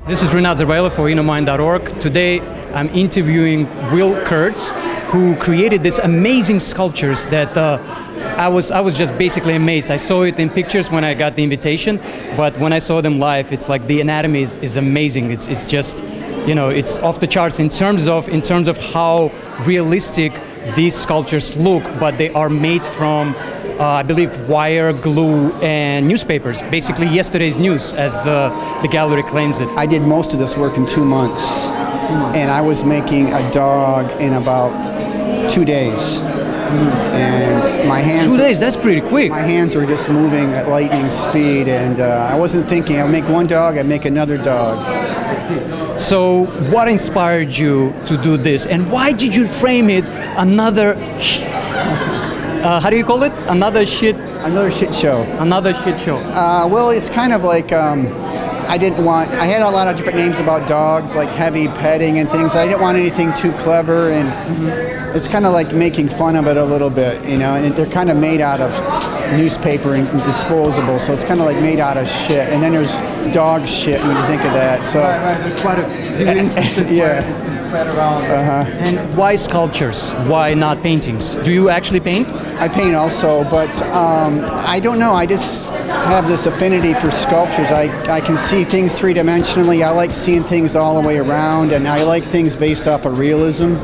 This is Renat Zabayla for Innomind.org. Today I'm interviewing Will Kurtz, who created these amazing sculptures that I was just basically amazed. I saw it in pictures when I got the invitation, but when I saw them live, it's like the anatomy is amazing. It's just, you know, it's off the charts in terms of how realistic these sculptures look, but they are made from I believe wire, glue, and newspapers. Basically yesterday's news, as the gallery claims it. I did most of this work in 2 months, and I was making a dog in about 2 days. And my hands... 2 days, that's pretty quick. My hands were just moving at lightning speed, and I wasn't thinking, I'll make one dog, I'd make another dog. So what inspired you to do this, and why did you frame it another... how do you call it? Another shit show. Another shit show. Well, it's kind of like I had a lot of different names about dogs, like heavy petting and things. I didn't want anything too clever, and it's kind of like making fun of it a little bit, you know. And they're kind of made out of newspaper and disposable, so it's kind of like made out of shit. And then there's dog shit when you think of that. So right. There's quite a few instances where it's spread around. And why sculptures? Why not paintings? Do you actually paint? I paint also, but I don't know. I just have this affinity for sculptures. I can see things three-dimensionally. I like seeing things all the way around, and I like things based off of realism.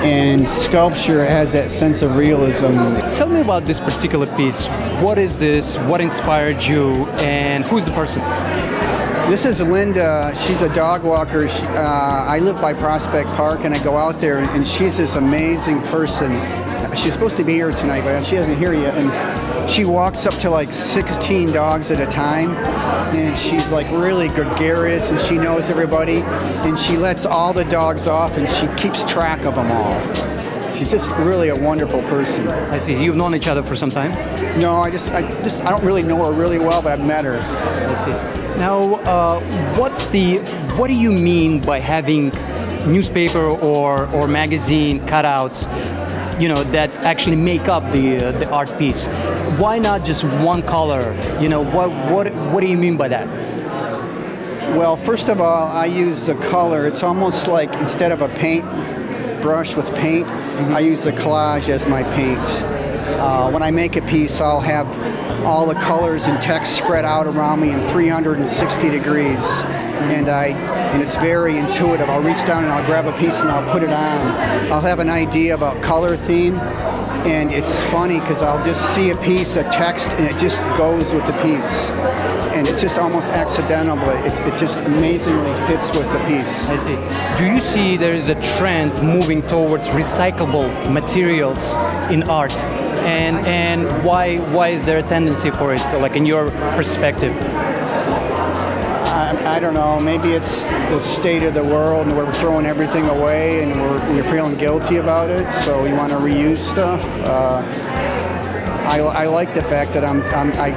And sculpture has that sense of realism. Tell me about this particular piece. What is this? What inspired you? And who's the person? This is Linda. She's a dog walker. I live by Prospect Park, and I go out there, and she's this amazing person. She's supposed to be here tonight, but she isn't here yet. And she walks up to like 16 dogs at a time, and she's like really gregarious, and she knows everybody, and she lets all the dogs off, and she keeps track of them all. She's just really a wonderful person. I see. You've known each other for some time? No, I don't really know her really well, but I've met her. I see. Now, what do you mean by having newspaper or magazine cutouts, you know, that actually make up the art piece? Why not just one color? You know, what do you mean by that? Well, first of all, I use the color. It's almost like instead of a paint brush with paint, I use the collage as my paint. When I make a piece, I'll have all the colors and text spread out around me in 360 degrees, and it's very intuitive. I'll reach down and I'll grab a piece and I'll put it on. I'll have an idea about color theme, and it's funny because I'll just see a piece of text and it just goes with the piece, and it's just almost accidental, but it just amazingly fits with the piece. I see. Do you see there is a trend moving towards recyclable materials in art? And why is there a tendency for it, like in your perspective? I don't know, maybe it's the state of the world and we're throwing everything away and we're feeling guilty about it, so we want to reuse stuff. I like the fact that I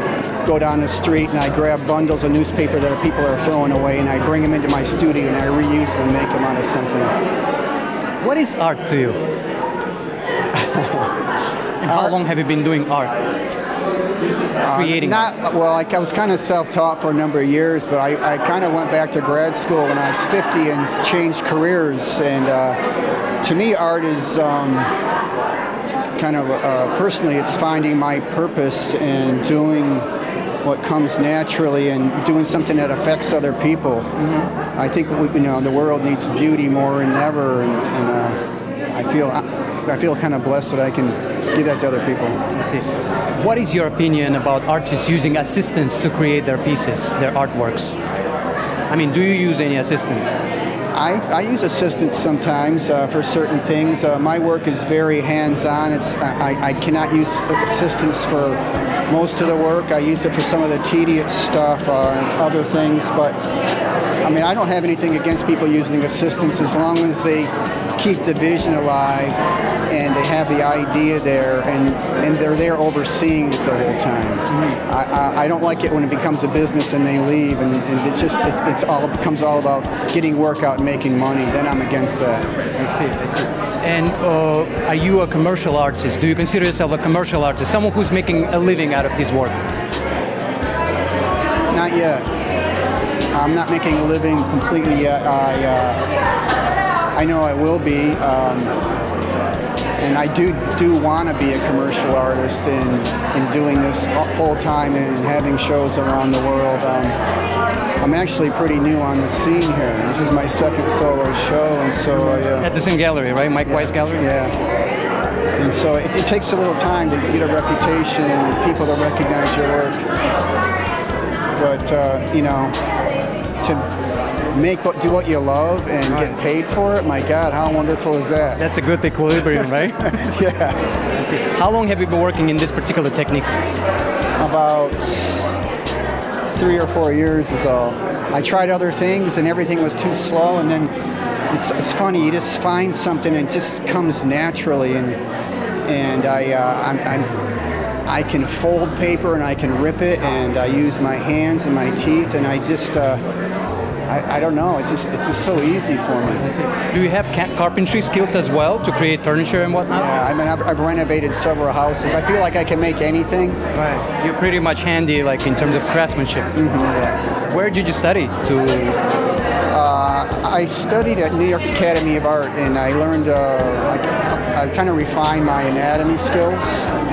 go down the street and I grab bundles of newspaper that people are throwing away, and I bring them into my studio and I reuse them and make them out of something. What is art to you? And how long have you been doing art? Creating art? Well, I was kind of self-taught for a number of years, but I kind of went back to grad school when I was 50 and changed careers. And to me, art is kind of, personally, it's finding my purpose and doing what comes naturally and doing something that affects other people. I think the world needs beauty more than ever, and I feel kind of blessed that I can give that to other people. I see. What is your opinion about artists using assistants to create their pieces, their artworks? I mean, do you use any assistants? I use assistants sometimes for certain things. My work is very hands-on. I cannot use assistants for most of the work. I use it for some of the tedious stuff and other things, but I mean, I don't have anything against people using assistants as long as they keep the vision alive and they have the idea there and they're there overseeing it the whole time. I don't like it when it becomes a business and they leave and it becomes all about getting work out and making money. Then I'm against that. I see. And are you a commercial artist? Do you consider yourself a commercial artist? Someone who's making a living out of his work? Not yet. I'm not making a living completely yet. I know I will be. And I do want to be a commercial artist and doing this full time and having shows around the world. I'm actually pretty new on the scene here. This is my second solo show, and so at the same gallery, right? Mike Weiss Gallery. Yeah. And so it takes a little time to get a reputation and people to recognize your work. But you know, to do what you love and get paid for it, my God, how wonderful is that? That's a good equilibrium, right? Yeah. How long have you been working in this particular technique? About 3 or 4 years is all. I tried other things and everything was too slow, and then it's funny, you just find something and it just comes naturally, and I can fold paper and I can rip it, and I use my hands and my teeth, and I just I don't know, it's just so easy for me. Do you have carpentry skills as well to create furniture and whatnot? Yeah, I mean, I've renovated several houses. I feel like I can make anything. Right. You're pretty much handy, like in terms of craftsmanship. Yeah. Where did you study? I studied at New York Academy of Art, and I learned, I kind of refined my anatomy skills,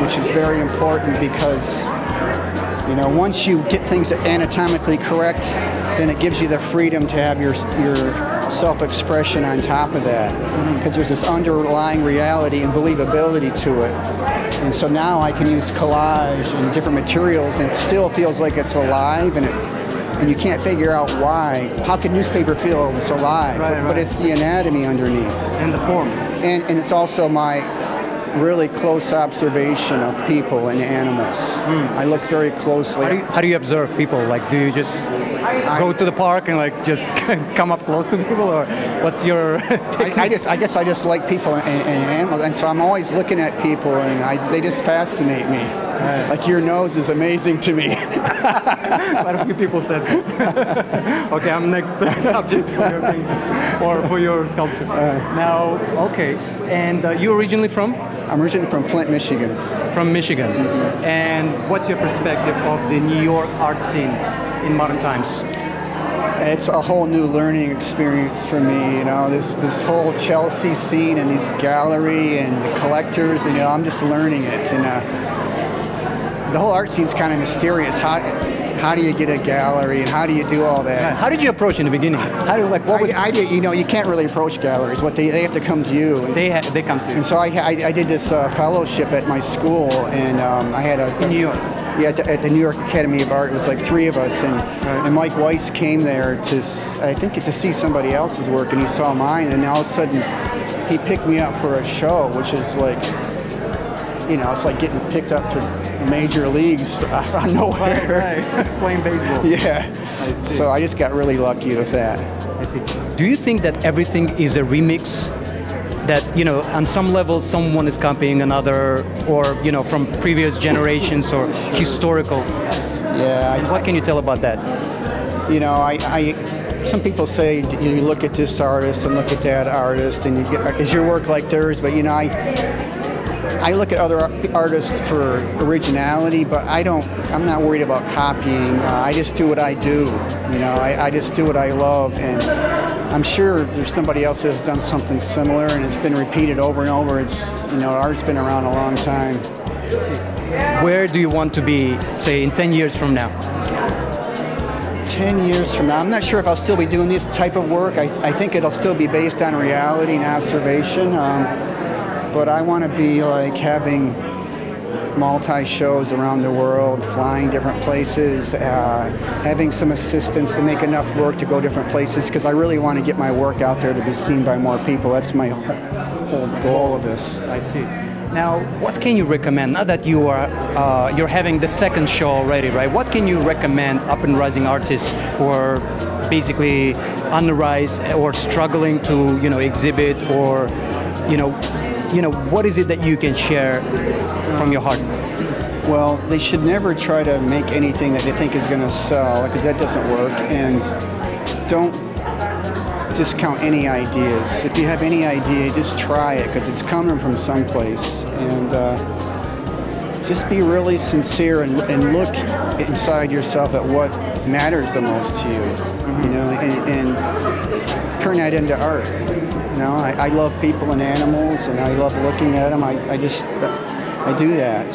which is very important because, you know, once you get things anatomically correct, then it gives you the freedom to have your self-expression on top of that, because there's this underlying reality and believability to it. And so now I can use collage and different materials, and it still feels like it's alive, and you can't figure out why. How can newspaper feel it's alive? But it's the anatomy underneath. And the form. And it's also my really close observation of people and animals. I look very closely. How do you observe people? Like, do you just go to the park and like just come up close to people, or what's your technique? I guess I just like people and animals, and so I'm always looking at people, and they just fascinate me. Right. Like, your nose is amazing to me. Quite a few people said that. Okay, I'm next subject for your thing, or for your sculpture. Now, okay, and you originally from? I'm originally from Flint, Michigan. From Michigan. And what's your perspective of the New York art scene in modern times? It's a whole new learning experience for me, you know, this whole Chelsea scene and this gallery and the collectors, and, you know, I'm just learning it. And the whole art scene's kind of mysterious. How do you get a gallery, and how do you do all that? How did you approach in the beginning? How do, like, what was? I did, you know, you can't really approach galleries. They have to come to you. They come to you. And so I did this fellowship at my school, and I had in New York. Yeah, at the New York Academy of Art. It was like 3 of us, and Mike Weiss came there to see somebody else's work, and he saw mine, and all of a sudden he picked me up for a show, which is like, you know, it's like getting picked up to major leagues out of nowhere. Right. Playing baseball. Yeah. So I just got really lucky with that. I see. Do you think that everything is a remix? That, you know, on some level someone is copying another, or, you know, from previous generations or historical? Yeah. And what can you tell about that? You know, some people say you look at this artist and look at that artist, and is your work like theirs? But, you know, I look at other artists for originality, but I'm not worried about copying. I just do what I do. You know, I just do what I love, and I'm sure there's somebody else that has done something similar, and it's been repeated over and over. You know, art's been around a long time. Where do you want to be, say, in 10 years from now? 10 years from now, I'm not sure if I'll still be doing this type of work. I think it'll still be based on reality and observation. But I want to be like having multi-shows around the world, flying different places, having some assistance to make enough work to go different places, because I really want to get my work out there to be seen by more people. That's my whole goal of this. I see. Now, what can you recommend, now that you are you're having the second show already, right? What can you recommend up and rising artists who are basically on the rise or struggling to, you know, exhibit, or, you know, what is it that you can share from your heart? Well, they should never try to make anything that they think is going to sell, because that doesn't work. And don't discount any ideas. If you have any idea, just try it, because it's coming from someplace. And just be really sincere and look inside yourself at what matters the most to you, you know, and turn that into art. You know, I love people and animals, and I love looking at them. I do that.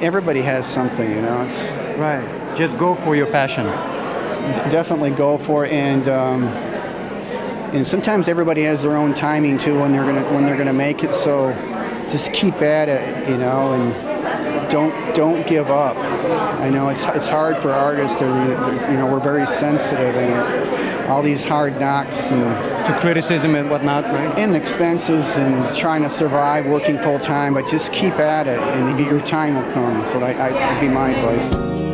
Everybody has something, you know. It's right. Just go for your passion. Definitely go for it, and sometimes everybody has their own timing too when they're gonna make it. So just keep at it, you know, and don't give up. I know it's hard for artists. You know, we're very sensitive, and all these hard knocks and to criticism and whatnot, right? And expenses and trying to survive working full time. But just keep at it, and your time will come. So that'd be my advice.